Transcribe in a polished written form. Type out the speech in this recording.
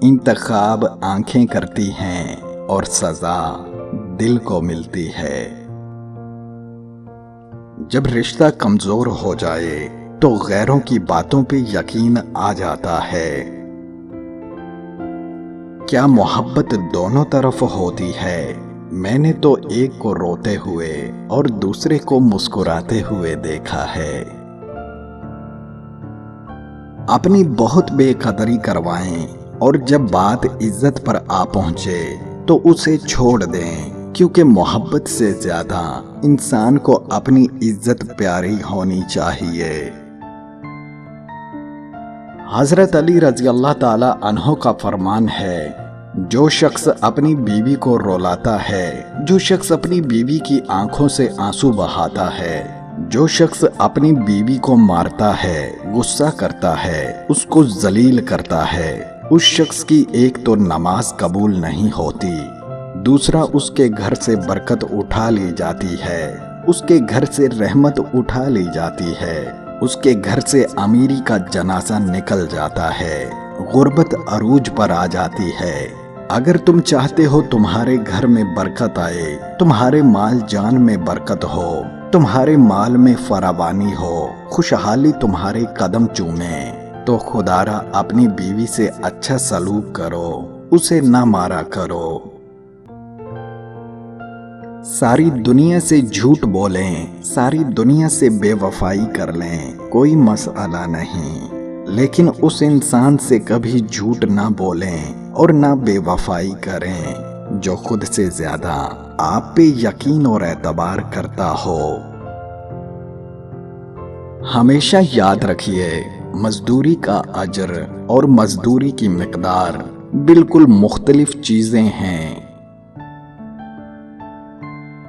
انتخاب آنکھیں کرتی ہیں اور سزا دل کو ملتی ہے۔ جب رشتہ کمزور ہو جائے تو غیروں کی باتوں پہ یقین آ جاتا ہے۔ کیا محبت دونوں طرف ہوتی ہے؟ میں نے تو ایک کو روتے ہوئے اور دوسرے کو مسکراتے ہوئے دیکھا ہے۔ اپنی بہت بے قدری کروائیں اور جب بات عزت پر آ پہنچے تو اسے چھوڑ دیں، کیونکہ محبت سے زیادہ انسان کو اپنی عزت پیاری ہونی چاہیے۔ حضرت علی رضی اللہ تعالی عنہ کا فرمان ہے، جو شخص اپنی بیوی کو رلاتا ہے، جو شخص اپنی بیوی کی آنکھوں سے آنسو بہاتا ہے، جو شخص اپنی بیوی کو مارتا ہے، غصہ کرتا ہے، اس کو ذلیل کرتا ہے، اس شخص کی ایک تو نماز قبول نہیں ہوتی، دوسرا اس کے گھر سے برکت اٹھا لی جاتی ہے، اس کے گھر سے رحمت اٹھا لی جاتی ہے، اس کے گھر سے امیری کا جنازہ نکل جاتا ہے، غربت عروج پر آ جاتی ہے۔ اگر تم چاہتے ہو تمہارے گھر میں برکت آئے، تمہارے مال جان میں برکت ہو، تمہارے مال میں فراوانی ہو، خوشحالی تمہارے قدم چومے، تو خدارا اپنی بیوی سے اچھا سلوک کرو، اسے نہ مارا کرو۔ ساری دنیا سے جھوٹ بولیں، ساری دنیا سے بے وفائی کر لیں، کوئی مسئلہ نہیں، لیکن اس انسان سے کبھی جھوٹ نہ بولیں اور نہ بے وفائی کریں جو خود سے زیادہ آپ پہ یقین اور اعتبار کرتا ہو۔ ہمیشہ یاد رکھیے، مزدوری کا اجر اور مزدوری کی مقدار بالکل مختلف چیزیں ہیں۔